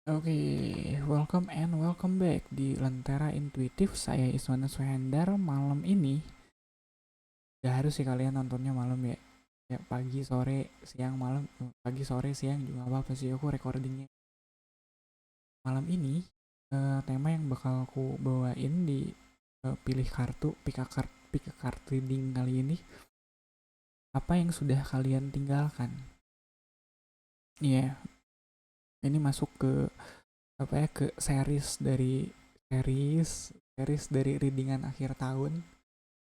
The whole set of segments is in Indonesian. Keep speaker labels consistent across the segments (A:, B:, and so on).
A: Oke, welcome and welcome back di Lentera Intuitif. Saya Iswana Suhendar. Malam ini, gak harus sih kalian nontonnya malam ya. Ya pagi, sore, siang, malam. Pagi, sore, siang juga gak apa-apa sih. Aku recordingnya malam ini. Tema yang bakal aku bawain di pilih kartu, pick a card reading kali ini. Apa yang sudah kalian tinggalkan? Iya, yeah, ini masuk ke apa ya, ke series series dari readingan akhir tahun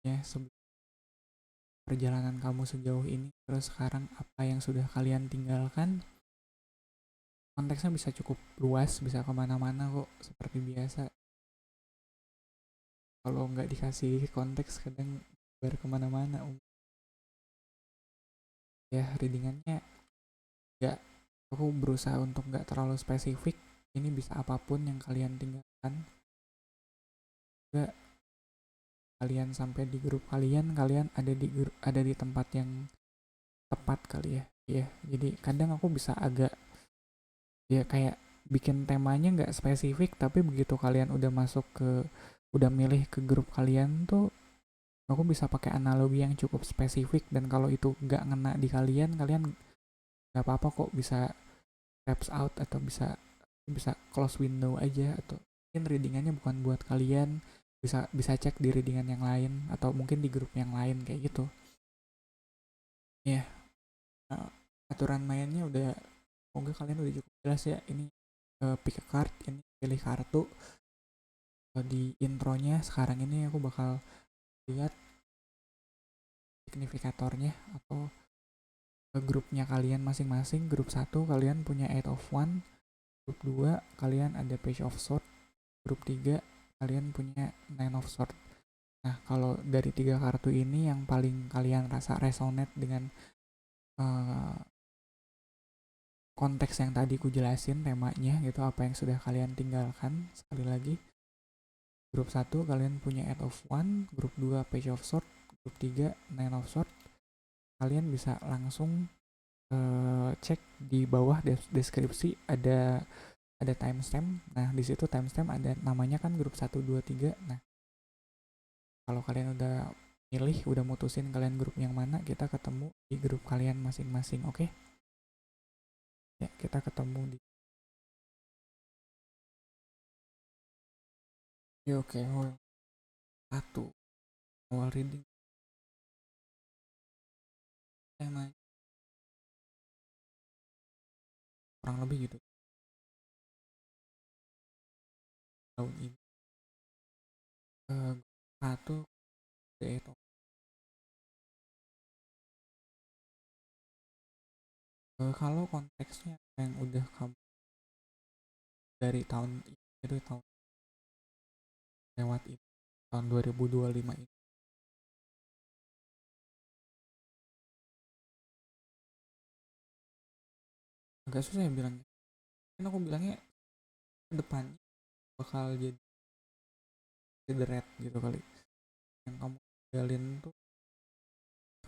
A: ya, perjalanan kamu sejauh ini. Terus sekarang apa yang sudah kalian tinggalkan? Konteksnya bisa cukup luas, bisa kemana-mana kok, seperti biasa. Kalau nggak dikasih konteks kadang bar kemana-mana. Ya readingannya nggak, aku berusaha untuk nggak terlalu spesifik. Ini bisa apapun yang kalian tinggalkan. Nggak, kalian sampai di grup kalian ada di tempat yang tepat kali ya. Ya jadi kadang aku bisa agak, ya kayak bikin temanya nggak spesifik, tapi begitu kalian udah masuk ke, udah milih ke grup kalian tuh, aku bisa pakai analogi yang cukup spesifik. Dan kalau itu nggak ngena di kalian, kalian nggak apa-apa kok, bisa taps out atau bisa bisa close window aja, atau mungkin readingannya bukan buat kalian, bisa bisa cek di readingan yang lain atau mungkin di grup yang lain kayak gitu ya. Yeah. Aturan mainnya udah, semoga kalian udah cukup jelas ya. Ini pick a card, ini pilih kartu. Di intronya sekarang ini aku bakal lihat signifikatornya atau grupnya kalian masing-masing. Grup 1 kalian punya Eight of One, grup 2 kalian ada Page of Sword, grup 3 kalian punya Nine of Sword. Nah, kalau dari tiga kartu ini yang paling kalian rasa resonate dengan konteks yang tadi ku jelasin, temanya gitu, apa yang sudah kalian tinggalkan. Sekali lagi, grup 1 kalian punya Eight of One, grup 2 Page of Sword, grup 3 Nine of Sword. Kalian bisa langsung cek di bawah deskripsi, ada timestamp. Nah, di situ timestamp ada namanya kan, grup 1, 2, 3. Nah, kalau kalian udah milih, udah mutusin kalian grup yang mana, kita ketemu di grup kalian masing-masing. Oke? Ya, kita ketemu di. Ya, oke. Satu, awal reading tema kurang lebih gitu tahun ini. Satu, yaitu kalau konteksnya yang udah kamu dari tahun ini, itu tahun lewat ini, tahun 2025 ini, agak susah ya bilangnya. Kan aku bilangnya ke depannya bakal jadi the red gitu kali. Yang kamu tinggalin tuh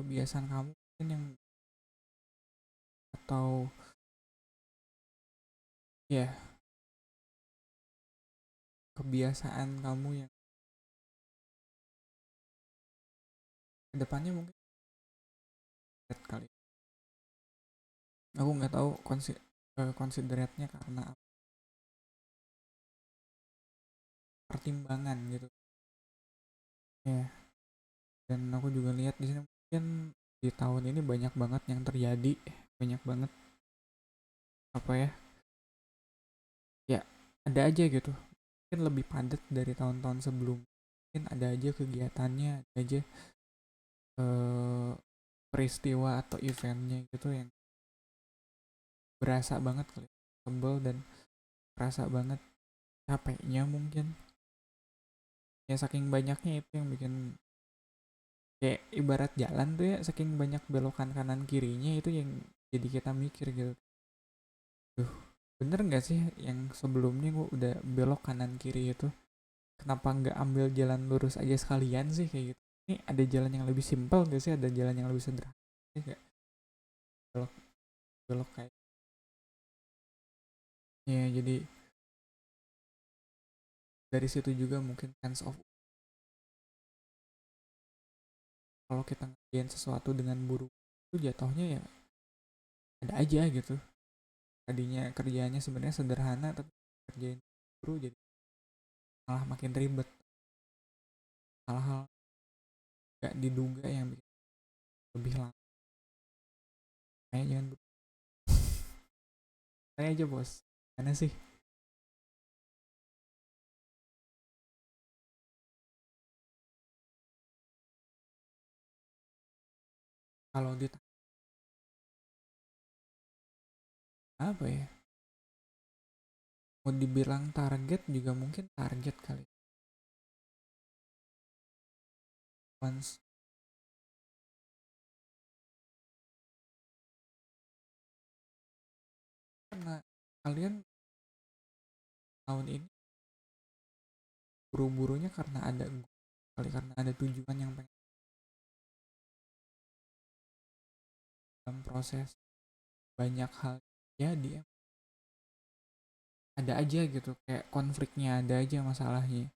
A: kebiasaan kamu mungkin yang, atau ya kebiasaan kamu yang kedepannya mungkin red kali. Aku nggak tahu considerate-nya karena apa, pertimbangan gitu ya. Dan aku juga lihat di sini mungkin di tahun ini banyak banget yang terjadi, banyak banget apa ya, ya ada aja gitu, mungkin lebih padat dari tahun-tahun sebelum. Mungkin ada aja kegiatannya, ada aja eh, peristiwa atau eventnya gitu yang berasa banget kali, tebel, dan berasa banget capeknya mungkin. Ya saking banyaknya itu yang bikin, kayak ibarat jalan tuh ya, saking banyak belokan kanan kirinya itu yang jadi kita mikir gitu, duh, bener nggak sih yang sebelumnya gue udah belok kanan kiri itu, kenapa nggak ambil jalan lurus aja sekalian sih kayak gitu. Ini ada jalan yang lebih simpel gak sih, ada jalan yang lebih sederhana sih, kayak belok belok kayak Ya jadi dari situ juga mungkin sense of, kalau kita ngerjain sesuatu dengan buru itu jatuhnya ya ada aja gitu, tadinya kerjaannya sebenarnya sederhana tapi kerjain buru jadi malah makin ribet, hal-hal gak diduga yang bikin lebih lama. Kayak jangan saya aja bos, mana sih? Kalau di apa ya, mau dibilang target juga mungkin target kali, once karena kalian tahun ini buru-burunya karena ada kali, karena ada tujuan yang pengen dalam proses banyak hal jadi ada aja gitu, kayak konfliknya ada aja, masalahnya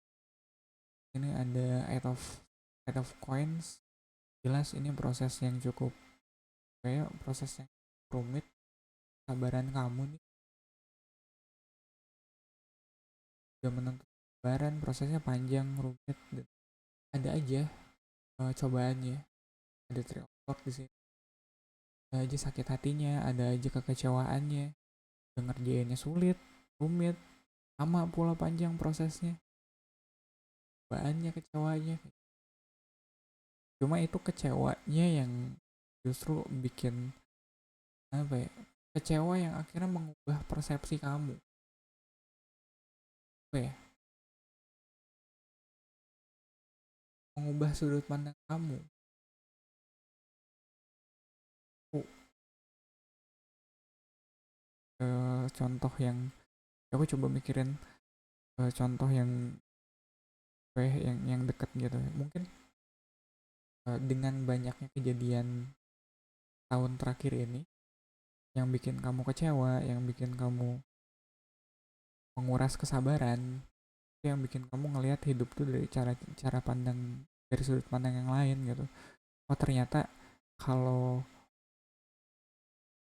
A: ini ada eight of coins, jelas ini proses yang cukup, kayak proses yang rumit, sabaran kamu nih udah menentukan sabaran, prosesnya panjang rumit dan ada aja cobaannya, ada three of Swords di sini, ada aja sakit hatinya, ada aja kekecewaannya, ngerjainnya sulit, rumit, lama pula panjang prosesnya, cobaannya, kecewanya. Cuma itu kecewanya yang justru bikin apa ya, kecewa yang akhirnya mengubah persepsi kamu, apa ya, mengubah sudut pandang kamu. Oh, contoh yang aku coba mikirin, contoh yang yang deket gitu ya. Mungkin dengan banyaknya kejadian tahun terakhir ini yang bikin kamu kecewa, yang bikin kamu menguras kesabaran, itu yang bikin kamu ngelihat hidup tuh dari cara cara pandang, dari sudut pandang yang lain gitu. Oh ternyata kalau,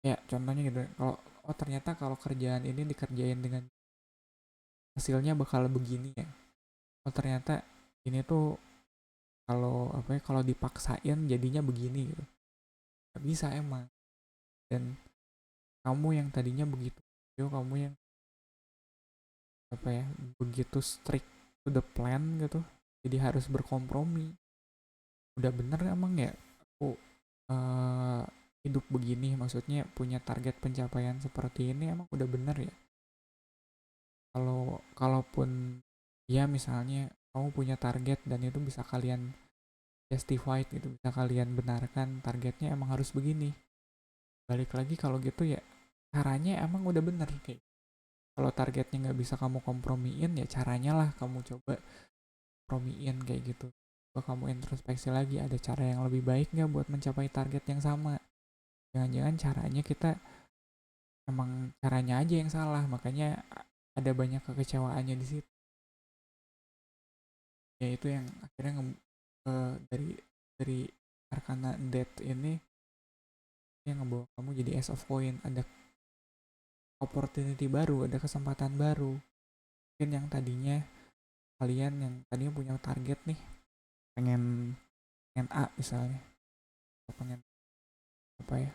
A: ya contohnya gitu, kalau oh ternyata kalau kerjaan ini dikerjain dengan hasilnya bakal begini ya. Oh ternyata ini tuh kalau apa ya, kalau dipaksain jadinya begini gitu. Gak bisa emang. Dan kamu yang tadinya begitu, yo kamu yang apa ya, begitu strict to the plan gitu, jadi harus berkompromi. Udah bener emang ya aku uh, hidup begini, maksudnya punya target pencapaian seperti ini, emang udah bener ya? Kalaupun ya misalnya kamu punya target dan itu bisa kalian justified gitu, bisa kalian benarkan targetnya emang harus begini, balik lagi kalau gitu ya caranya emang udah bener kayak, kalau targetnya nggak bisa kamu kompromiin ya caranya lah kamu coba kompromiin kayak gitu. Coba kamu introspeksi lagi, ada cara yang lebih baik nggak buat mencapai target yang sama, jangan-jangan caranya kita emang caranya aja yang salah, makanya ada banyak kekecewaannya di situ. Ya itu yang akhirnya dari Arcana Death ini yang ngebawa kamu jadi Ace of Coin, ada opportunity baru, ada kesempatan baru. Mungkin yang tadinya kalian yang tadinya punya target nih, pengen pengen A misalnya, atau pengen apa ya,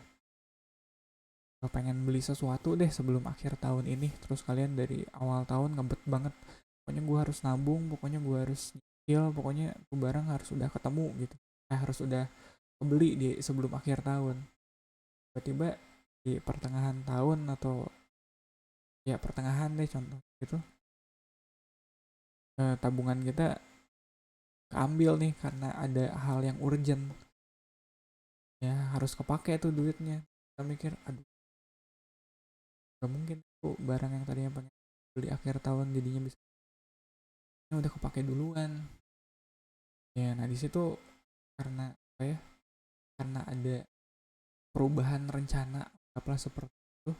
A: atau pengen beli sesuatu deh sebelum akhir tahun ini, terus kalian dari awal tahun ngebet banget, pokoknya gue harus nabung, pokoknya gue harus nyicil, pokoknya tuh barang harus udah ketemu gitu, harus udah beli di sebelum akhir tahun. Tiba-tiba di pertengahan tahun, atau ya pertengahan deh contoh gitu, tabungan kita keambil nih karena ada hal yang urgent, ya harus kepake tuh duitnya. Kita mikir aduh gak mungkin tuh barang yang tadinya pengen beli akhir tahun jadinya bisa, ini udah kepake duluan. Ya nah di situ karena apa ya, karena ada perubahan rencana apalah seperti itu,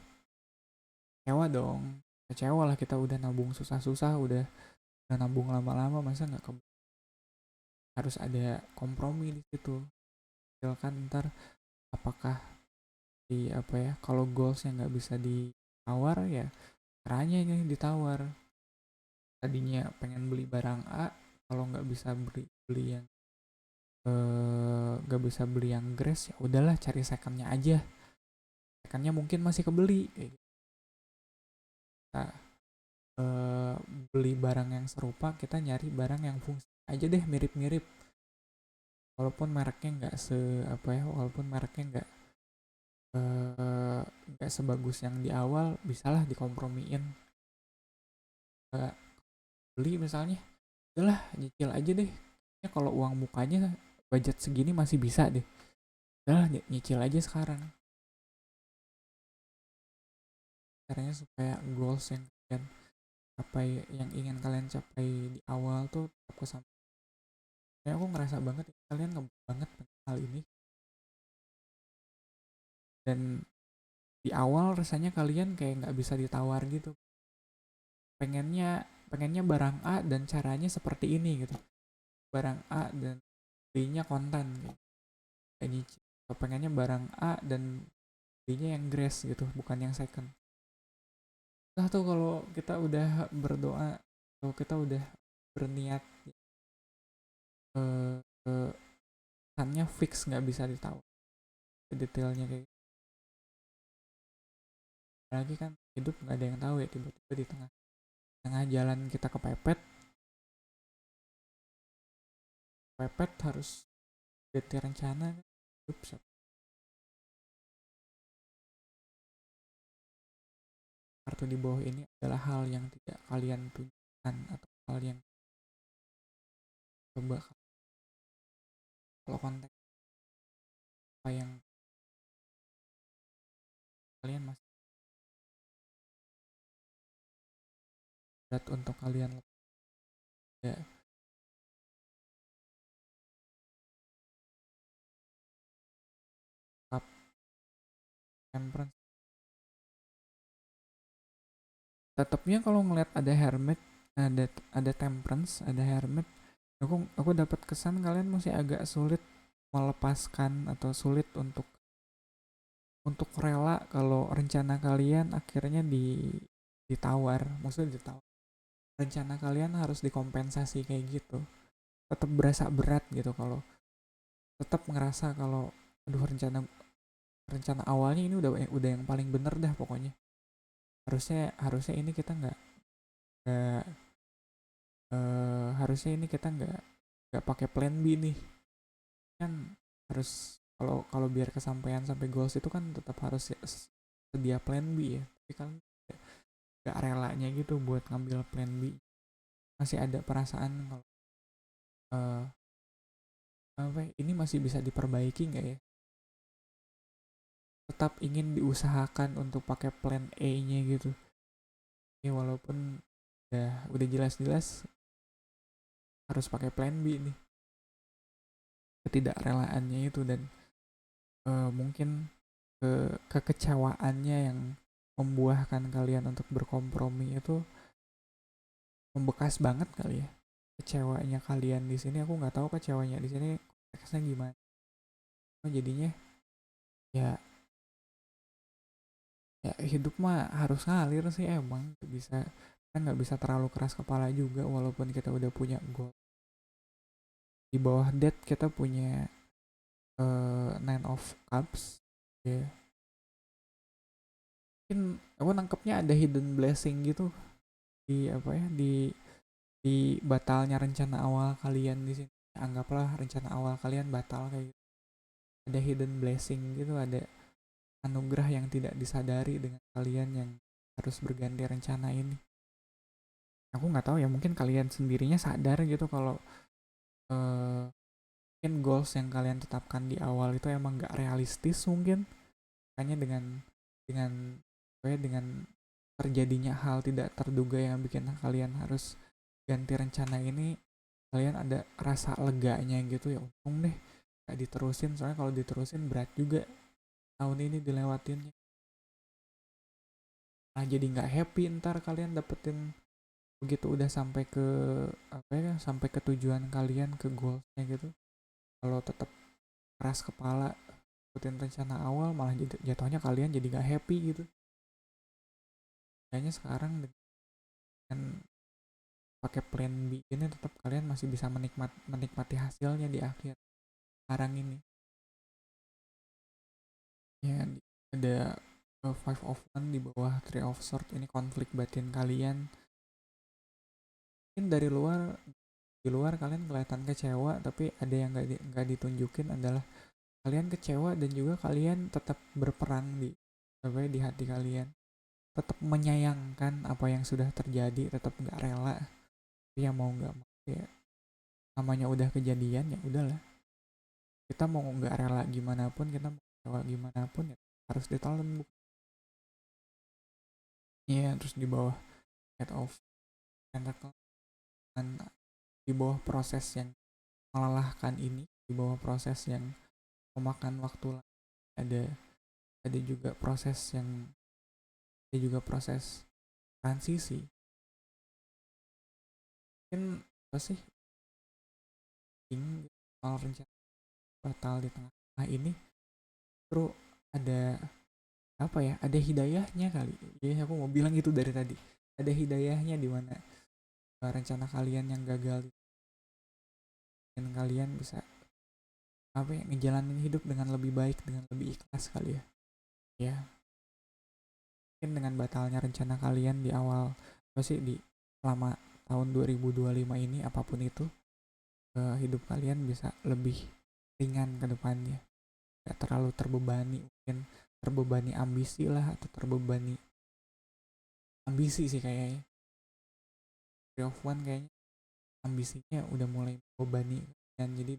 A: kecewa dong, kecewa lah, kita udah nabung susah-susah, udah nabung lama-lama, masa nggak harus ada kompromi di situ. Misalkan ntar apakah di apa ya, kalau goalsnya nggak bisa ditawar ya caranya ini ditawar. Tadinya pengen beli barang A, kalau nggak bisa beli yang nggak bisa beli yang grass, ya udahlah cari secondnya aja, secondnya mungkin masih kebeli kayak gitu. Nah, eh, beli barang yang serupa, kita nyari barang yang fungsi aja deh, mirip-mirip, walaupun mereknya nggak se apa ya, walaupun mereknya nggak sebagus yang di awal, bisalah dikompromiin. Beli misalnya, udahlah nyicil aja deh, ya kalau uang mukanya budget segini masih bisa deh, udahlah nyicil aja sekarang. Caranya supaya goals yang kalian capai, yang ingin kalian capai di awal tuh tetap kesampaian. Kayak aku ngerasa banget kalian ngebut banget hal ini, dan di awal rasanya kalian kayak nggak bisa ditawar gitu, pengennya pengennya barang A dan caranya seperti ini gitu, barang A dan belinya kontan gitu, kayak nyicil. Pengennya barang A dan belinya yang grass gitu, bukan yang second. Nah tuh kalau kita udah berdoa, kalau kita udah berniat, eh, kesannya fix nggak bisa ditawar detailnya kayak gitu. Apalagi kan hidup nggak ada yang tahu ya, tiba-tiba di tengah tengah jalan kita kepepet harus ganti rencana. Ups, kartu di bawah ini adalah hal yang tidak kalian tunjukkan, atau hal yang coba, kalau konteks apa yang kalian masih berat untuk kalian ya, cup temperance. Tetapnya kalau ngeliat ada hermit, ada temperance, ada hermit, aku dapat kesan kalian masih agak sulit melepaskan, atau sulit untuk rela kalau rencana kalian akhirnya ditawar, maksudnya ditawar, rencana kalian harus dikompensasi kayak gitu. Tetap berasa berat gitu, kalau tetap ngerasa kalau aduh, rencana rencana awalnya ini udah yang paling bener dah pokoknya, harusnya harusnya ini kita nggak harusnya ini kita nggak pakai plan B nih, kan harus, kalau kalau biar kesampaian sampai goals itu kan tetap harus sedia plan B ya, tapi kan gak relanya gitu buat ngambil plan B. Masih ada perasaan kalau uh, apa ini masih bisa diperbaiki nggak ya, tetap ingin diusahakan untuk pakai plan A nya gitu ya, walaupun udah jelas-jelas harus pakai plan B nih, ketidakrelaannya itu. Dan mungkin kekecewaannya yang membuahkan kalian untuk berkompromi itu membekas banget kali ya. Kecewanya kalian di sini, aku nggak tahu kecewanya di sini konteksnya gimana. Jadinya ya ya hidup mah harus ngalir sih emang, bisa kan, nggak bisa terlalu keras kepala juga, walaupun kita udah punya goal. Di bawah dead kita punya Nine of Cups ya, mungkin aku nangkepnya ada hidden blessing gitu di apa ya, di batalnya rencana awal kalian di sini. Anggaplah rencana awal kalian batal kayak gitu, ada hidden blessing gitu, ada anugerah yang tidak disadari dengan kalian yang harus berganti rencana ini. Aku nggak tahu ya, mungkin kalian sendirinya sadar gitu kalau uh, mungkin goals yang kalian tetapkan di awal itu emang nggak realistis mungkin, makanya dengan dengan terjadinya hal tidak terduga yang bikin kalian harus ganti rencana ini, kalian ada rasa leganya gitu ya, untung deh gak diterusin, soalnya kalau diterusin berat juga tahun ini dilewatinnya. Nah, jadi nggak happy ntar kalian dapetin begitu udah sampai ke apa ya, sampai ke tujuan kalian, ke goalsnya gitu. Kalau tetap keras kepala ikutin rencana awal, malah jatuhnya kalian jadi nggak happy gitu. Kayaknya sekarang dengan pakai plan B ini tetap kalian masih bisa menikmati hasilnya di akhir sekarang ini. Ya, ada Five of One di bawah Three of Swords, ini konflik batin kalian. Mungkin di luar kalian kelihatan kecewa, tapi ada yang nggak ditunjukin adalah kalian kecewa dan juga kalian tetap berperang di apa ya, di hati kalian, tetap menyayangkan apa yang sudah terjadi, tetap nggak rela. Tapi ya mau nggak mau ya, namanya udah kejadian, ya udahlah, kita mau nggak rela gimana pun, kita mau kecewa gimana pun, ya harus ditelan. Iya, terus di bawah head of pentacle, dan di bawah proses yang melelahkan ini, di bawah proses yang memakan waktu, ada juga proses yang ada juga proses transisi. Mungkin apa sih ini soal rencana batal di tengah-tengah ini, terus ada apa ya, ada hidayahnya kali ya, aku mau bilang itu dari tadi, ada hidayahnya di mana rencana kalian yang gagal dan kalian bisa apa ya, ngejalanin hidup dengan lebih baik, dengan lebih ikhlas kali ya. Ya, mungkin dengan batalnya rencana kalian di awal apa sih, di selama tahun 2025 ini, apapun itu, hidup kalian bisa lebih ringan ke depannya, gak terlalu terbebani, mungkin terbebani ambisi lah, atau terbebani ambisi sih kayaknya. Three of One kayaknya ambisinya udah mulai membebani, dan jadi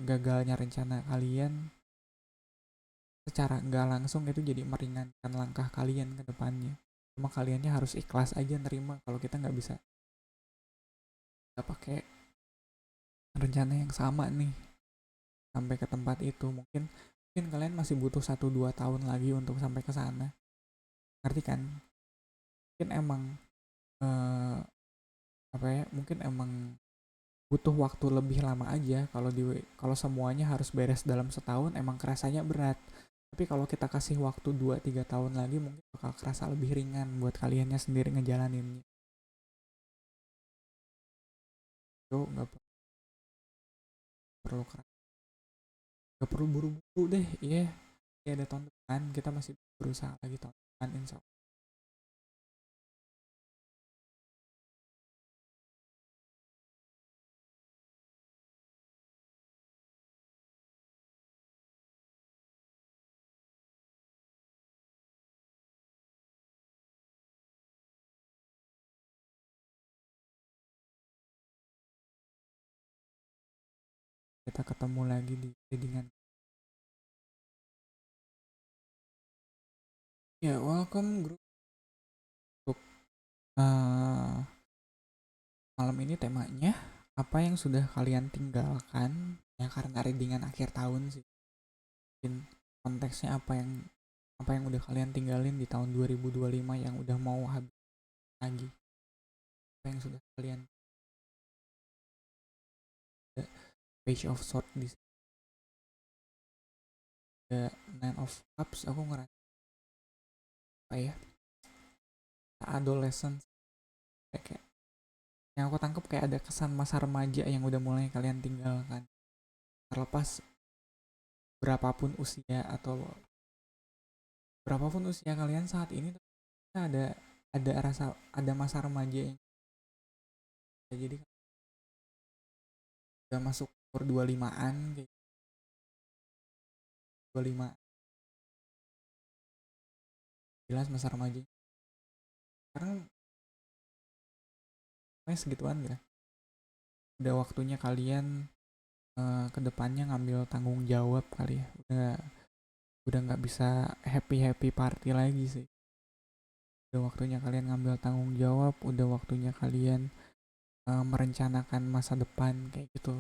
A: gagalnya rencana kalian secara nggak langsung itu jadi meringankan langkah kalian ke depannya. Cuma kaliannya harus ikhlas aja nerima kalau kita nggak bisa nggak pakai rencana yang sama nih sampai ke tempat itu. Mungkin kalian masih butuh 1-2 tahun lagi untuk sampai ke sana, ngerti kan? Mungkin emang eh, apa ya, mungkin emang butuh waktu lebih lama aja. Kalau semuanya harus beres dalam setahun, emang kerasanya berat. Tapi kalau kita kasih waktu 2-3 tahun lagi, mungkin bakal kerasa lebih ringan buat kaliannya sendiri ngejalaninnya. Itu nggak perlu keras, nggak perlu buru-buru deh. Iya, yeah. Ada tahun depan, kita masih berusaha lagi tahun depan, insya Allah. Kita ketemu lagi di readingan. Ya, welcome grup. Untuk malam ini temanya apa yang sudah kalian tinggalkan, ya karena readingan akhir tahun sih. Mungkin konteksnya apa yang udah kalian tinggalin di tahun 2025 yang udah mau habis lagi. Apa yang sudah kalian, Page of Swords di the Nine of Cups, aku ngerasa apa ya, adolescence, kayak yang aku tangkap kayak ada kesan masa remaja yang udah mulai kalian tinggalkan. Terlepas berapapun usia atau berapapun usia kalian saat ini, ada rasa, ada masa remaja yang jadi udah masuk umur 25-an, kayak 25, jelas masa remaja sekarang segituan ya. Udah waktunya kalian kedepannya ngambil tanggung jawab kali ya. Udah nggak bisa happy happy party lagi sih. Udah waktunya kalian ngambil tanggung jawab, udah waktunya kalian merencanakan masa depan kayak gitu.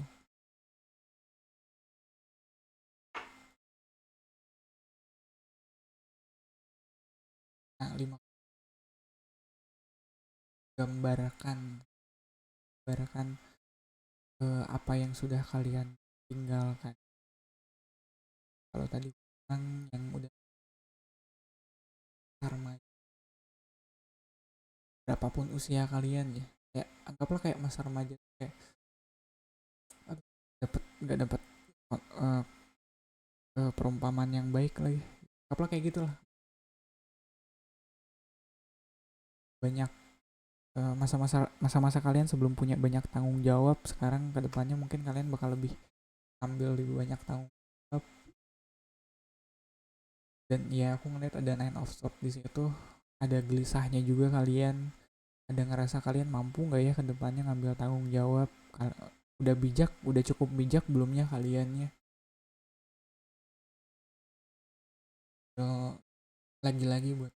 A: Nah, 5 gambarkan gambarkan apa yang sudah kalian tinggalkan. Kalau tadi bilang yang udah remaja, berapapun usia kalian ya, kayak anggaplah kayak masa remaja kayak aduh, nggak dapat uh, perumpamaan yang baik lagi, anggaplah kayak gitulah. Banyak masa-masa kalian sebelum punya banyak tanggung jawab, sekarang kedepannya mungkin kalian bakal lebih ambil lebih banyak tanggung jawab. Dan ya aku ngeliat ada Nine of Swords di situ, ada gelisahnya juga kalian, ada ngerasa kalian mampu nggak ya kedepannya ngambil tanggung jawab. Udah bijak, udah cukup bijak belumnya kaliannya. Lagi-lagi buat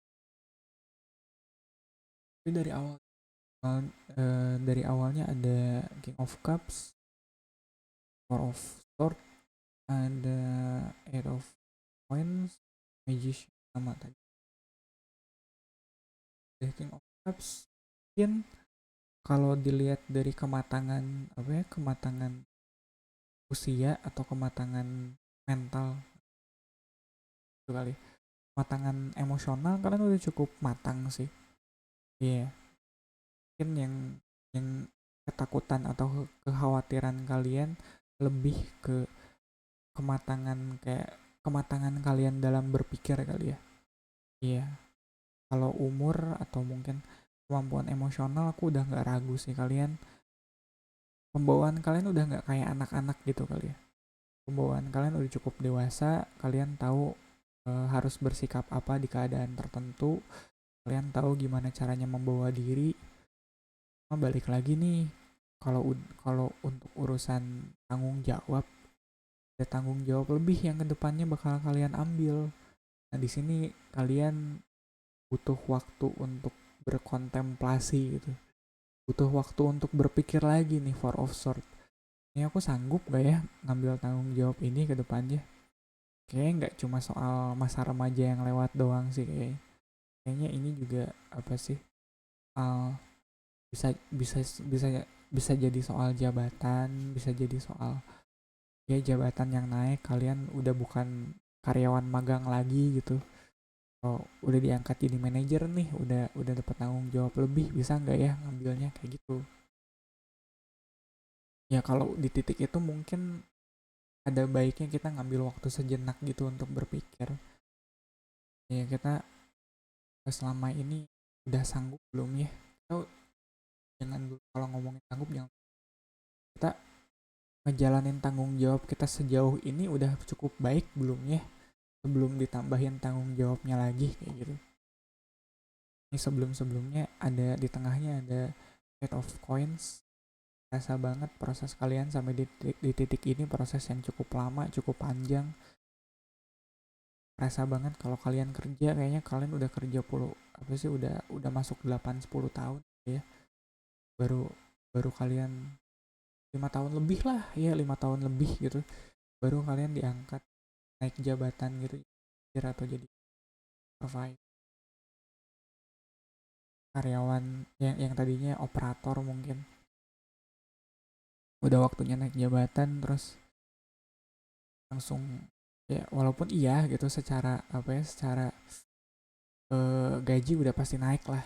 A: tapi dari awalnya ada King of Cups, Four of Swords, ada Eight of Coins, Magician, sama tadi The King of Cups. Mungkin kalau dilihat dari kematangan apa ya, kematangan usia atau kematangan mental itu kali, kematangan emosional kalian udah cukup matang sih. Iya, yeah. Mungkin yang ketakutan atau kekhawatiran kalian lebih ke kematangan kalian dalam berpikir kali ya. Iya, kalau umur atau mungkin kemampuan emosional aku udah nggak ragu sih, kalian pembawaan kalian udah nggak kayak anak-anak gitu kali ya. Pembawaan kalian udah cukup dewasa, kalian tahu harus bersikap apa di keadaan tertentu, kalian tahu gimana caranya membawa diri. Balik lagi nih, kalau untuk urusan tanggung jawab, ada tanggung jawab lebih yang kedepannya bakal kalian ambil. Nah di sini kalian butuh waktu untuk berkontemplasi gitu, butuh waktu untuk berpikir lagi nih, Four of Swords. Ini aku sanggup gak ya ngambil tanggung jawab ini ke depannya? Kayaknya nggak cuma soal masa remaja yang lewat doang sih kayaknya ini juga apa sih? Bisa bisa bisa bisa jadi soal jabatan, bisa jadi soal ya jabatan yang naik, kalian udah bukan karyawan magang lagi gitu. Oh, udah diangkat jadi manajer nih, udah dapat tanggung jawab lebih, bisa nggak ya ngambilnya kayak gitu. Ya kalau di titik itu mungkin ada baiknya kita ngambil waktu sejenak gitu untuk berpikir. Ya kita selama ini udah sanggup belum ya? Kita jangan dulu, kalau ngomongin sanggup jangan, kita ngejalanin tanggung jawab kita sejauh ini udah cukup baik belum ya? Sebelum ditambahin tanggung jawabnya lagi kayak gitu. Ini sebelum-sebelumnya ada di tengahnya ada Eight of Coins. Rasa banget proses kalian sampai di titik ini proses yang cukup lama, cukup panjang. Rasa banget kalau kalian kerja, kayaknya kalian udah kerja apa sih, udah masuk 8-10 tahun ya. Baru baru kalian 5 tahun lebih lah ya, 5 tahun lebih gitu. Baru kalian diangkat naik jabatan gitu, atau jadi provide karyawan yang tadinya operator, mungkin udah waktunya naik jabatan terus langsung ya, walaupun iya gitu secara apa ya, secara gaji udah pasti naik lah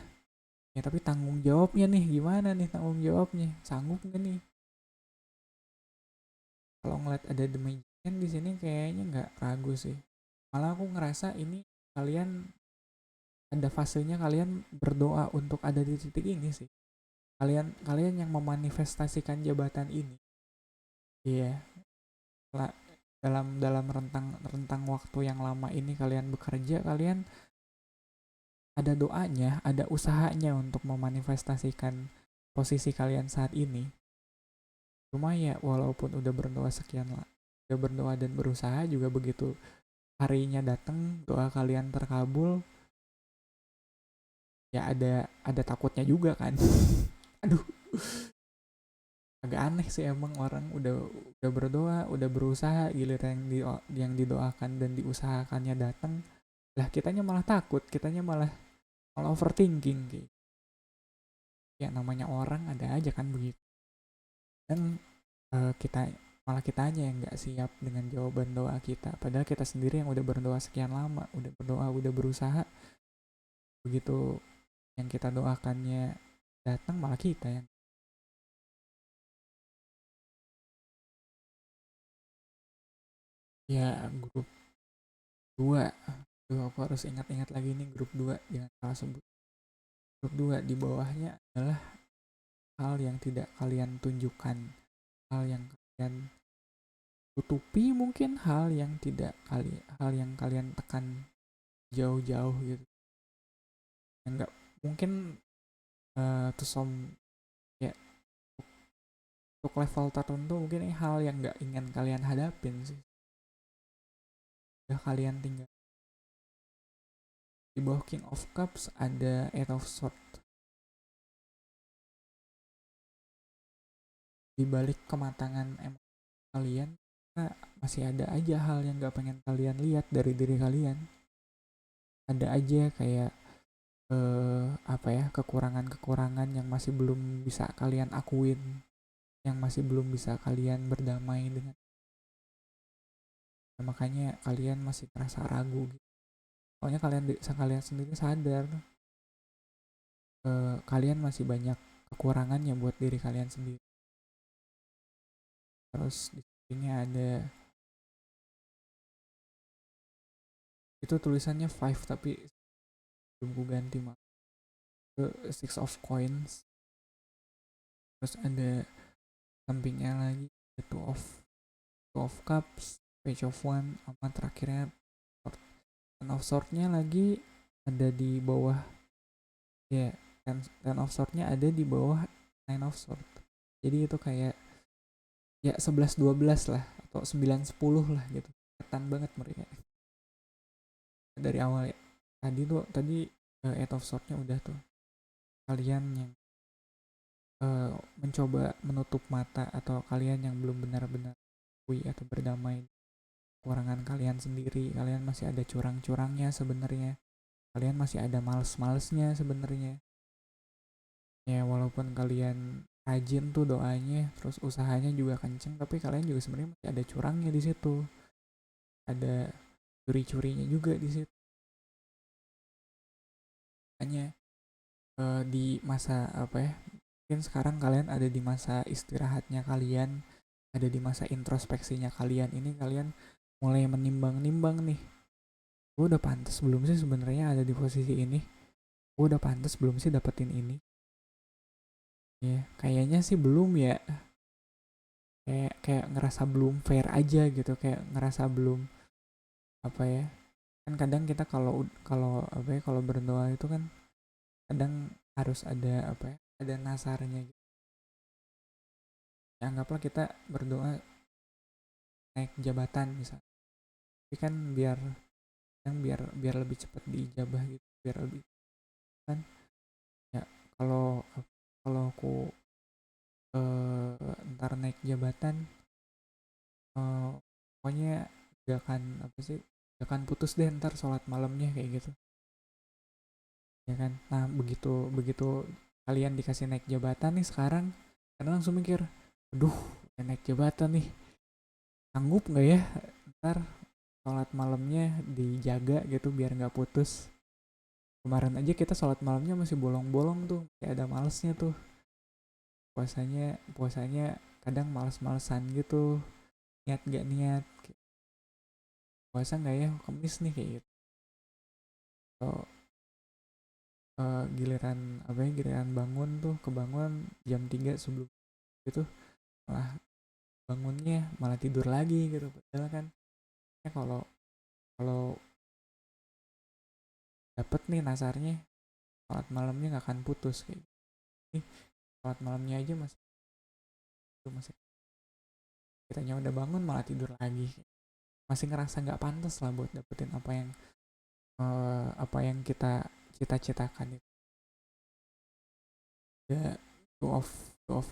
A: ya, tapi tanggung jawabnya nih gimana nih, tanggung jawabnya sanggup nggak nih? Kalau ngeliat ada The Magician di sini kayaknya nggak ragu sih, malah aku ngerasa ini kalian ada fasenya kalian berdoa untuk ada di titik ini sih, kalian yang memanifestasikan jabatan ini. Iya, yeah. dalam rentang rentang waktu yang lama ini kalian bekerja, kalian ada doanya, ada usahanya untuk memanifestasikan posisi kalian saat ini. Cuma ya walaupun udah berdoa sekian lah, udah berdoa dan berusaha juga, begitu harinya datang doa kalian terkabul, ya ada takutnya juga kan. Aduh, agak aneh sih emang, orang udah berdoa, udah berusaha, giliran yang didoakan dan diusahakannya datang, lah kitanya malah takut, kitanya malah Malah overthinking gitu. Ya namanya orang ada aja kan begitu. Dan kita malah kitanya yang nggak siap dengan jawaban doa kita. Padahal kita sendiri yang udah berdoa sekian lama, udah berdoa, udah berusaha. Begitu yang kita doakannya datang, malah kita yang ya grup 2. Tuh aku harus ingat-ingat lagi nih grup 2, jangan salah sebut. Grup 2 di bawahnya adalah hal yang tidak kalian tunjukkan, hal yang kalian tutupi, mungkin hal yang kalian tekan jauh-jauh gitu. Yang nggak mungkin to some, ya untuk level tertentu mungkin ini hal yang nggak ingin kalian hadapin sih. Udah kalian tinggal. Di bawah King of Cups ada Eight of Swords. Di balik kematangan kalian, nah, masih ada aja hal yang gak pengen kalian lihat dari diri kalian. Ada aja kayak apa ya, kekurangan-kekurangan yang masih belum bisa kalian akuin, yang masih belum bisa kalian berdamai dengan. Nah, makanya kalian masih merasa ragu gitu. Soalnya kalian sendiri sadar kalian masih banyak kekurangannya buat diri kalian sendiri. Terus di sini ada, itu tulisannya 5 tapi belum gue ganti mah, ke 6 of coins. Terus ada sampingnya lagi ada two of cups, page of one, sama terakhirnya ten of swordnya lagi ada di bawah, ya ten of swordnya ada di bawah nine of sword. Jadi itu kayak ya 11-12 lah, atau 9-10 lah gitu. Ketan banget mereka dari awal ya. Tadi eight of swordnya udah tuh. Kalian yang mencoba menutup mata, atau kalian yang belum benar-benar akui atau berdamai kekurangan kalian sendiri. Kalian masih ada curang-curangnya sebenarnya, kalian masih ada males-malesnya sebenarnya. Ya walaupun kalian rajin tuh doanya, terus usahanya juga kenceng, tapi kalian juga sebenarnya masih ada curangnya di situ, ada curi-curinya juga di situ. Hanya di masa apa ya, mungkin sekarang kalian ada di masa istirahatnya kalian, ada di masa introspeksinya kalian. Ini kalian mulai menimbang-nimbang nih, gue udah pantas belum sih sebenarnya ada di posisi ini, gue udah pantas belum sih dapetin ini. Ya kayaknya sih belum ya, kayak ngerasa belum fair aja gitu, kayak ngerasa belum apa ya. Kan kadang kita kalau kalau apa ya, kalau berdoa itu kan kadang harus ada apa ya, ada nasarnya gitu. Ya, anggaplah kita berdoa naik jabatan misalnya, tapi kan biar lebih cepat diijabah gitu, biar lebih kan. Ya kalau kalau aku ntar naik jabatan, pokoknya gak akan apa sih, gak akan putus deh ntar sholat malamnya kayak gitu, ya kan. Nah begitu begitu kalian dikasih naik jabatan nih sekarang, kalian langsung mikir, aduh naik jabatan nih, sanggup nggak ya ntar sholat malamnya dijaga gitu biar nggak putus. Kemarin aja kita sholat malamnya masih bolong-bolong tuh, kayak ada malesnya tuh. Puasanya kadang males-malesan gitu, niat gak niat, puasa nggak ya, kemis nih kayak gitu. So, giliran apa ya, giliran bangun tuh, kebangun jam 3 sebelum itu, malah bangunnya malah tidur lagi gitu. Padahal kan ya kalau kalau dapet nih nasarnya, sholat malamnya nggak akan putus kayak gini. Sholat malamnya aja masih kitanya udah bangun malah tidur lagi, masih ngerasa nggak pantas lah buat dapetin apa yang kita cita-citakan itu. Ya two of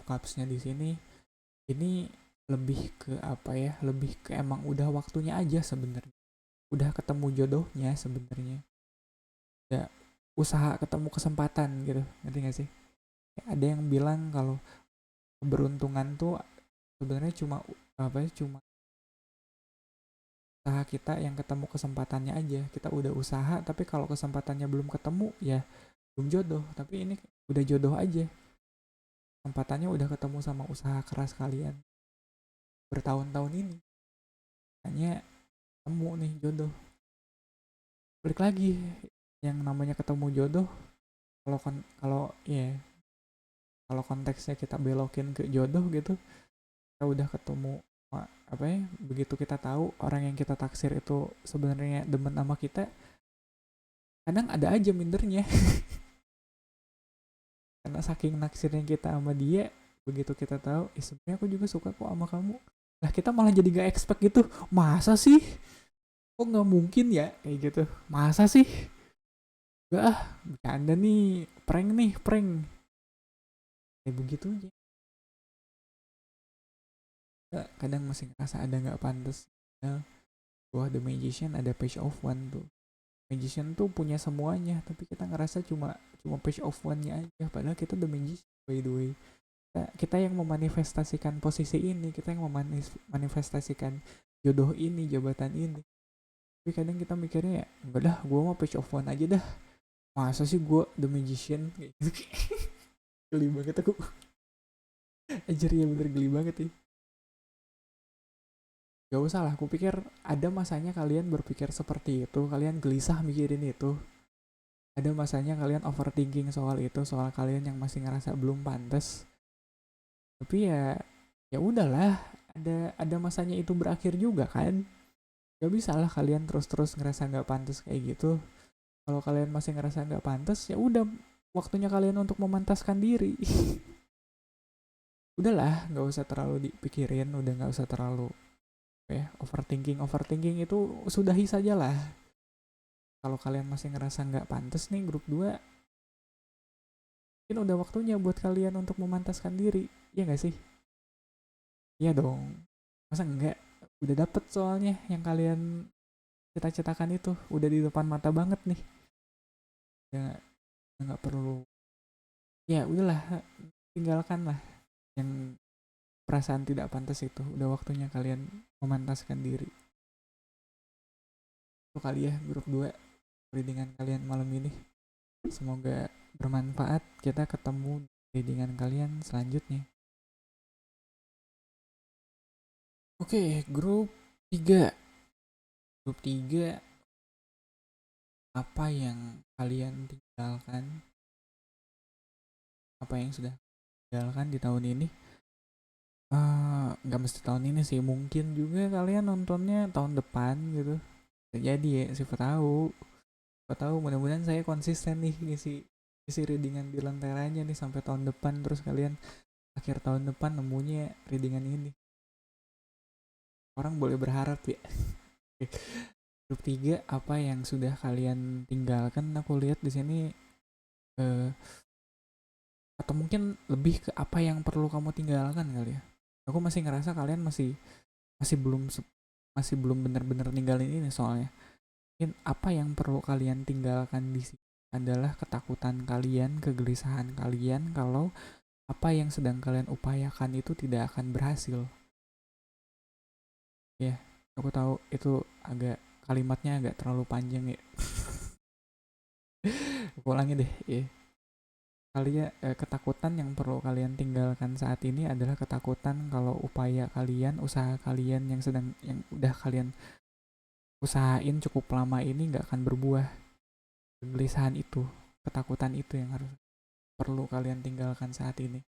A: cupsnya di sini ini lebih ke apa ya, lebih ke emang udah waktunya aja sebenarnya, udah ketemu jodohnya sebenarnya. Ya usaha ketemu kesempatan gitu, ngerti gak sih? Ada yang bilang kalau keberuntungan tuh sebenarnya cuma apa ya, cuma usaha kita yang ketemu kesempatannya aja. Kita udah usaha tapi kalau kesempatannya belum ketemu ya belum jodoh. Tapi ini udah jodoh aja, kesempatannya udah ketemu sama usaha keras kalian bertahun-tahun ini, hanya ketemu nih jodoh. Balik lagi, yang namanya ketemu jodoh, kalau ya kalau konteksnya kita belokin ke jodoh gitu, kita udah ketemu apa ya, begitu kita tahu orang yang kita taksir itu sebenarnya demen sama kita, kadang ada aja mindernya. Karena saking naksirnya kita sama dia, begitu kita tahu sebenarnya aku juga suka kok sama kamu, lah kita malah jadi gak expect gitu. Masa sih, kok nggak mungkin ya kayak gitu, masa sih, gak ah, bercanda nih prank kayak begitu aja. Kadang masih ngerasa ada nggak pantas. Nah, wah, The Magician ada page of one tuh. Magician tuh punya semuanya, tapi kita ngerasa cuma cuma page of one-nya aja. Padahal kita The Magician by the way. Kita yang memanifestasikan posisi ini, kita yang memanifestasikan jodoh ini, jabatan ini. Tapi kadang kita mikirnya ya, enggak dah, gue mau page of one aja dah. Masa sih gue The Magician kayak gitu. Geli banget aku. Ajar ya, bener geli banget ya. Gak usah lah, aku pikir ada masanya kalian berpikir seperti itu, kalian gelisah mikirin itu. Ada masanya kalian overthinking soal itu, soal kalian yang masih ngerasa belum pantas. Tapi ya, ya udahlah, ada masanya itu berakhir juga kan. Gak bisa lah kalian terus-terus ngerasa nggak pantas kayak gitu. Kalau kalian masih ngerasa nggak pantas, ya udah, waktunya kalian untuk memantaskan diri. Udahlah, nggak usah terlalu dipikirin, udah nggak usah terlalu ya overthinking itu sudahi sajalah. Kalau kalian masih ngerasa nggak pantas nih grup 2, mungkin udah waktunya buat kalian untuk memantaskan diri. Iya nggak sih? Iya dong, masa enggak? Udah dapet soalnya yang kalian cita-citakan itu, udah di depan mata banget nih. Ya nggak perlu, ya udahlah, tinggalkan lah yang perasaan tidak pantas itu. Udah waktunya kalian memantaskan diri. Itu kali ya grup 2 readingan kalian malam ini. Semoga bermanfaat. Kita ketemu di readingan kalian selanjutnya. Oke, grup 3. Grup 3, apa yang kalian tinggalkan? Apa yang sudah tinggalkan di tahun ini? Nggak mesti tahun ini sih, mungkin juga kalian nontonnya tahun depan gitu. Jadi ya, siapa tahu. Siapa tahu, mudah-mudahan saya konsisten nih ngisi readingan di Lenteranya nih sampai tahun depan, terus kalian akhir tahun depan nemunya readingan ini. Orang boleh berharap ya. Grup 3, apa yang sudah kalian tinggalkan? Aku lihat di sini eh, atau mungkin lebih ke apa yang perlu kamu tinggalkan kali ya. Aku masih ngerasa kalian masih masih belum masih belum benar-benar ninggalin ini soalnya. Mungkin apa yang perlu kalian tinggalkan di sini adalah ketakutan kalian, kegelisahan kalian kalau apa yang sedang kalian upayakan itu tidak akan berhasil. Ya, aku tahu itu kalimatnya agak terlalu panjang ya. Aku ulangi deh, ya. Ketakutan yang perlu kalian tinggalkan saat ini adalah ketakutan kalau upaya kalian, usaha kalian yang udah kalian usahain cukup lama ini nggak akan berbuah. Kegelisahan itu, ketakutan itu yang perlu kalian tinggalkan saat ini.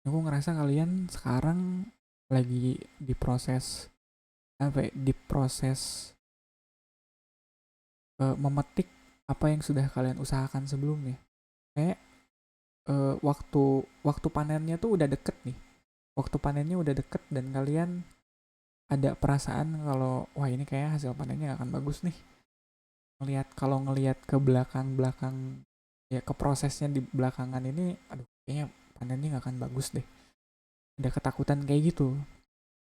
A: Aku ngerasa kalian sekarang lagi diproses memetik apa yang sudah kalian usahakan sebelumnya. Kayak waktu panennya tuh udah deket nih. Waktu panennya udah deket dan kalian ada perasaan kalau wah, ini kayak hasil panennya gak akan bagus nih. Ngelihat ke belakang ya, ke prosesnya di belakangan ini, aduh kayaknya panennya gak akan bagus deh. Ada ketakutan kayak gitu.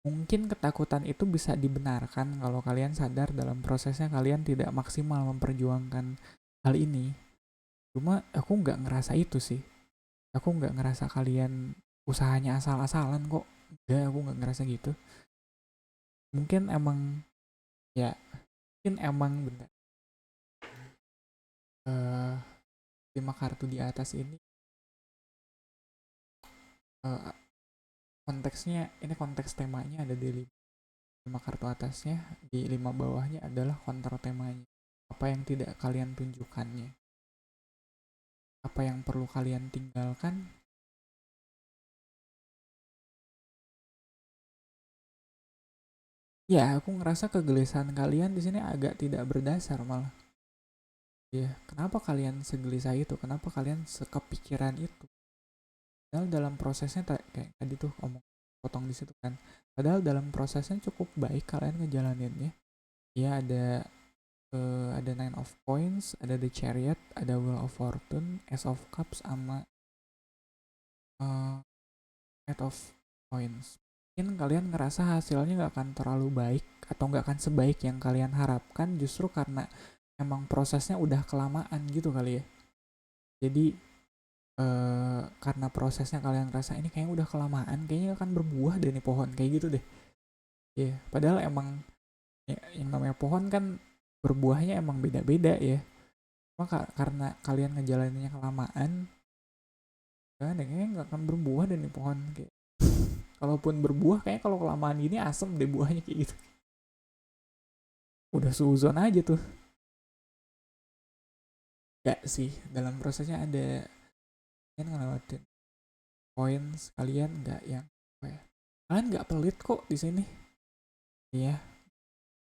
A: Mungkin ketakutan itu bisa dibenarkan kalau kalian sadar dalam prosesnya kalian tidak maksimal memperjuangkan hal ini. Cuma aku nggak ngerasa itu sih. Aku nggak ngerasa kalian usahanya asal-asalan kok. Enggak, aku nggak ngerasa gitu. Mungkin emang ya, mungkin emang bener. 5 kartu di atas ini eh, konteksnya, ini konteks temanya ada di 5 kartu atasnya, di 5 bawahnya adalah counter temanya. Apa yang tidak kalian tunjukkannya, apa yang perlu kalian tinggalkan. Ya, aku ngerasa kegelisahan kalian di sini agak tidak berdasar malah. Ya, kenapa kalian segelisah itu? Kenapa kalian sekepikiran itu? Padahal dalam prosesnya kayak tadi tuh omong potong di situ kan. Padahal dalam prosesnya cukup baik kalian ngejalaninnya. Ya, ada Nine of Coins, ada The Chariot, ada Wheel of Fortune, Ace of Cups, sama Eight of Coins. Mungkin kalian ngerasa hasilnya nggak akan terlalu baik atau nggak akan sebaik yang kalian harapkan justru karena emang prosesnya udah kelamaan gitu kali ya. Jadi karena prosesnya kalian rasa ini kayaknya udah kelamaan, kayaknya akan berbuah deh nih pohon kayak gitu deh. Ya, padahal emang ya, yang namanya pohon kan berbuahnya emang beda-beda ya. Cuma karena kalian ngejalaninnya kelamaan, kan kayaknya nggak akan berbuah deh nih pohon kayak. Kalaupun berbuah kayaknya kalau kelamaan gini asem deh buahnya kayak gitu. Udah suzon aja tuh. Gak sih, dalam prosesnya ada kalian ngelewatin poin sekalian nggak yang apa ya? Kalian nggak pelit kok di sini. Iya,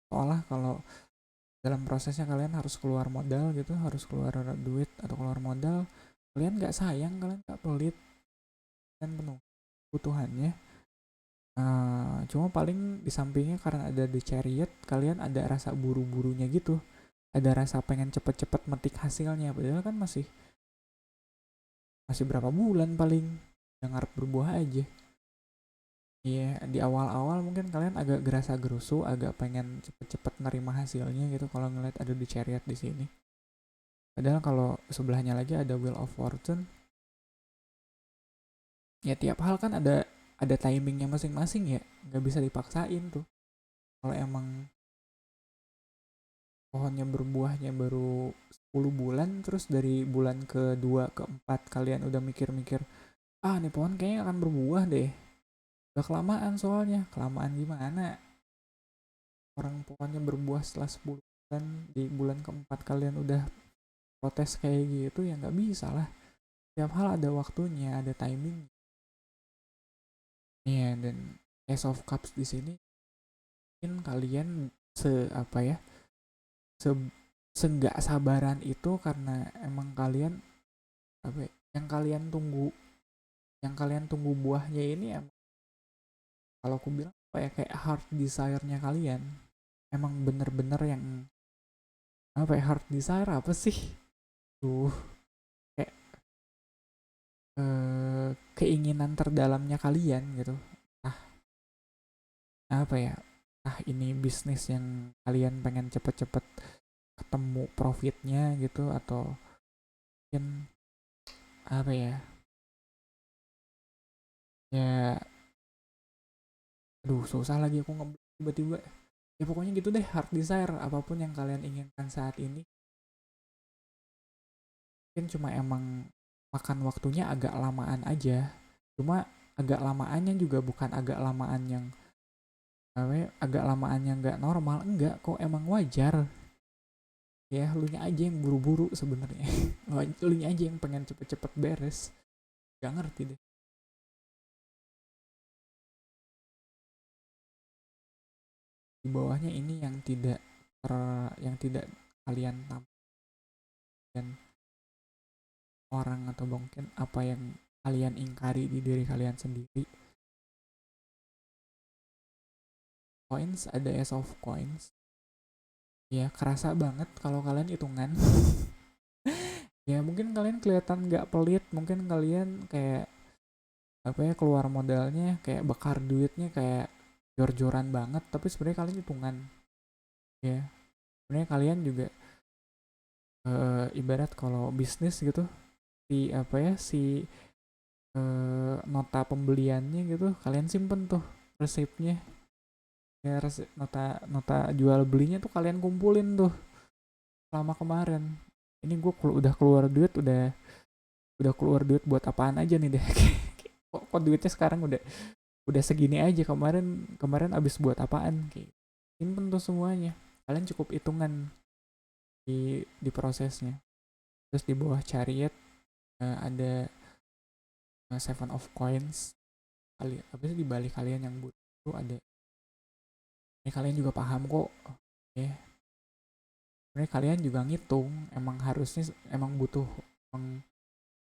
A: soalnya kalau dalam prosesnya kalian harus keluar modal gitu, harus keluar duit atau keluar modal, kalian nggak sayang, kalian nggak pelit, dan penuh kebutuhannya. Cuma paling di sampingnya karena ada The Chariot, kalian ada rasa buru-burunya gitu, ada rasa pengen cepet-cepet metik hasilnya, padahal kan masih masih berapa bulan paling, yang ngarep berbuah aja. Iya, di awal-awal mungkin kalian agak gerasa gerusu, agak pengen cepet-cepet nerima hasilnya gitu kalau ngeliat ada The Chariot di sini. Padahal kalau sebelahnya lagi ada Wheel of Fortune, ya tiap hal kan ada timingnya masing-masing ya, nggak bisa dipaksain tuh. Kalau emang pohonnya berbuahnya baru 10 bulan, terus dari bulan kedua keempat kalian udah mikir-mikir, ah nih pohon kayaknya akan berbuah deh. Udah kelamaan soalnya, kelamaan gimana? Orang pohonnya berbuah setelah 10 bulan, di bulan keempat kalian udah protes kayak gitu, ya nggak bisa lah. Tiap hal ada waktunya, ada timing. Iya, dan Ace of Cups di sini mungkin kalian apa ya, se senggak sabaran itu karena emang kalian apa ya, yang kalian tunggu buahnya ini emang, kalau aku bilang apa ya, kayak heart desire-nya kalian emang bener-bener yang apa ya, heart desire apa sih tuh, kayak keinginan terdalamnya kalian gitu. Ah, apa ya, ini bisnis yang kalian pengen cepet-cepet ketemu profitnya gitu, atau mungkin apa ya, ya aduh susah lagi aku tiba-tiba. Ya pokoknya gitu deh, heart desire apapun yang kalian inginkan saat ini mungkin cuma emang makan waktunya agak lamaan aja. Cuma agak lamaannya juga bukan agak lamaan yang agak lamaan yang nggak normal, enggak kok, emang wajar. Ya lu nya aja yang buru-buru sebenarnya. Lu nya aja yang pengen cepet-cepet beres, gak ngerti deh. Di bawahnya ini yang tidak kalian tampilkan orang, atau mungkin apa yang kalian ingkari di diri kalian sendiri. Coins, ada Ace of Coins. Ya kerasa banget kalau kalian hitungan. Ya mungkin kalian kelihatan nggak pelit, mungkin kalian kayak apa ya, keluar modalnya kayak bakar duitnya kayak jor-joran banget, tapi sebenarnya kalian hitungan ya. Sebenarnya kalian juga ibarat kalau bisnis gitu, si apa ya, si nota pembeliannya gitu kalian simpen tuh resepnya ya, nota nota jual belinya tuh kalian kumpulin tuh selama kemarin. Ini gue udah keluar duit, udah keluar duit buat apaan aja nih deh. Kok duitnya sekarang udah segini aja, kemarin kemarin abis buat apaan, kayak simpen tuh semuanya. Kalian cukup hitungan di prosesnya. Terus di bawah chariot ada seven of coins. Kali apa sih, di balik kalian yang butuh ada, ini kalian juga paham kok ya. Sebenarnya kalian juga ngitung, emang harusnya emang emang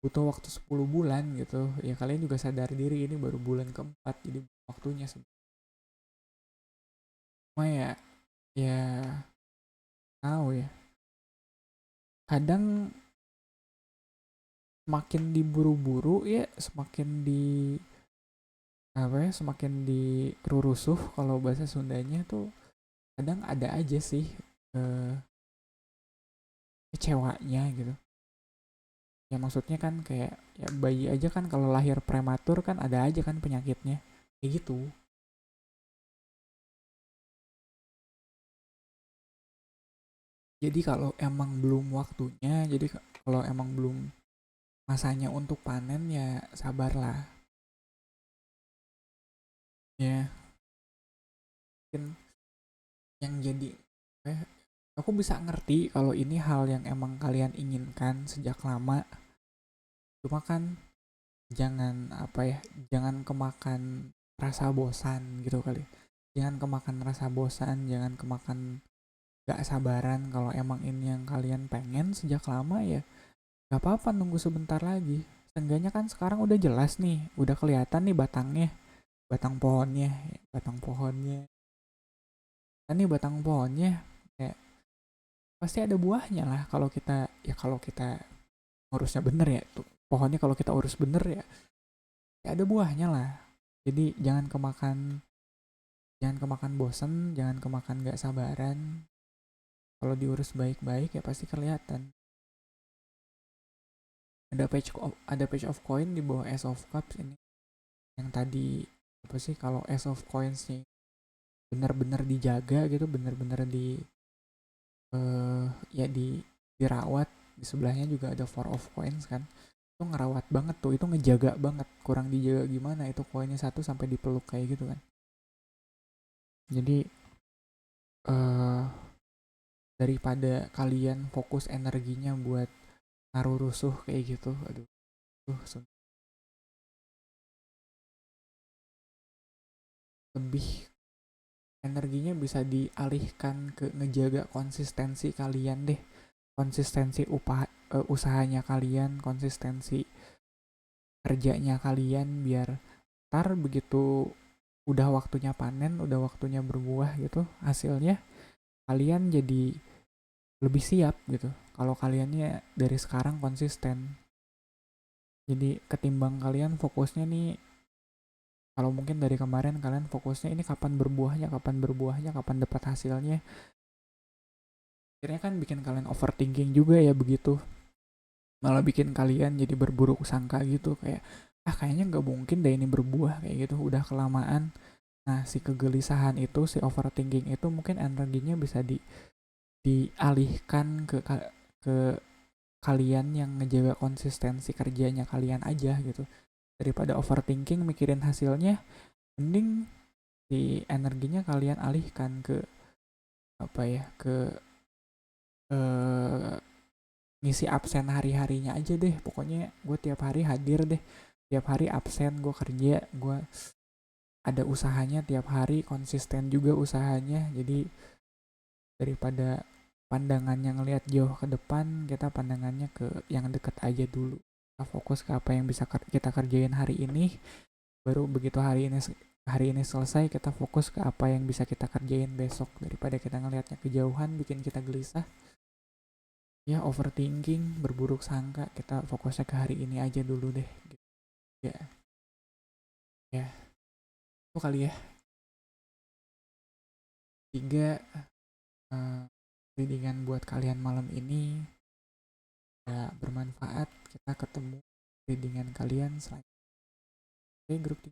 A: butuh waktu 10 bulan gitu ya. Kalian juga sadar diri ini baru bulan keempat, jadi waktunya cuma ya, ya tahu ya, kadang semakin diburu-buru ya semakin di apa ya, semakin dirurusuh kalau bahasa Sundanya tuh. Kadang ada aja sih eh, kecewanya gitu ya. Maksudnya kan kayak ya bayi aja kan kalau lahir prematur kan ada aja kan penyakitnya kayak gitu. Jadi kalau emang belum waktunya, jadi kalau emang belum masanya untuk panen ya sabarlah ya. Mungkin yang jadi eh, aku bisa ngerti kalau ini hal yang emang kalian inginkan sejak lama. Cuma kan jangan apa ya, jangan kemakan rasa bosan gitu kali. Jangan kemakan rasa bosan, jangan kemakan gak sabaran. Kalau emang ini yang kalian pengen sejak lama ya gak apa-apa, nunggu sebentar lagi. Seenggaknya kan sekarang udah jelas nih, udah kelihatan nih batangnya, batang pohonnya, batang pohonnya. Kan nih batang pohonnya kayak pasti ada buahnya lah kalau kita ya, kalau kita urusnya bener ya tuh pohonnya. Kalau kita urus bener ya, ya ada buahnya lah. Jadi jangan kemakan bosen, jangan kemakan gak sabaran. Kalau diurus baik-baik ya pasti kelihatan. Ada page of coin di bawah Ace of Cups ini. Yang tadi apa sih, kalau Ace of Coins nih benar-benar dijaga gitu, benar-benar ya dirawat. Di sebelahnya juga ada Four of Coins kan, itu ngerawat banget tuh, itu ngejaga banget. Kurang dijaga gimana itu koinnya satu sampai dipeluk kayak gitu kan. Jadi eh daripada kalian fokus energinya buat naruh rusuh kayak gitu, aduh tuh lebih energinya bisa dialihkan ke ngejaga konsistensi kalian deh. Konsistensi usahanya kalian, konsistensi kerjanya kalian, biar ntar begitu udah waktunya panen, udah waktunya berbuah gitu hasilnya, kalian jadi lebih siap gitu. Kalau kaliannya dari sekarang konsisten, jadi ketimbang kalian fokusnya nih, kalau mungkin dari kemarin kalian fokusnya ini kapan berbuahnya, kapan berbuahnya, kapan dapat hasilnya, akhirnya kan bikin kalian overthinking juga ya begitu. Malah bikin kalian jadi berburuk sangka gitu, kayak kayaknya nggak mungkin deh ini berbuah kayak gitu, udah kelamaan. Nah si kegelisahan itu, si overthinking itu mungkin energinya bisa dialihkan ke kalian yang ngejaga konsistensi kerjanya kalian aja gitu. Daripada overthinking mikirin hasilnya, mending si energinya kalian alihkan ke apa ya, ke eh, ngisi absen hari-harinya aja deh. Pokoknya gue tiap hari hadir deh, tiap hari absen, gue kerja, gue ada usahanya tiap hari, konsisten juga usahanya. Jadi daripada pandangannya ngelihat jauh ke depan, kita pandangannya ke yang deket aja dulu. Kita fokus ke apa yang bisa kita kerjain hari ini, baru begitu hari ini selesai, kita fokus ke apa yang bisa kita kerjain besok. Daripada kita ngelihatnya kejauhan bikin kita gelisah ya, overthinking, berburuk sangka, kita fokusnya ke hari ini aja dulu deh gitu. Ya, ya itu kali ya. 3, readingan buat kalian malam ini ya bermanfaat. Kita ketemu readingan kalian selanjutnya. Oke, grup 3.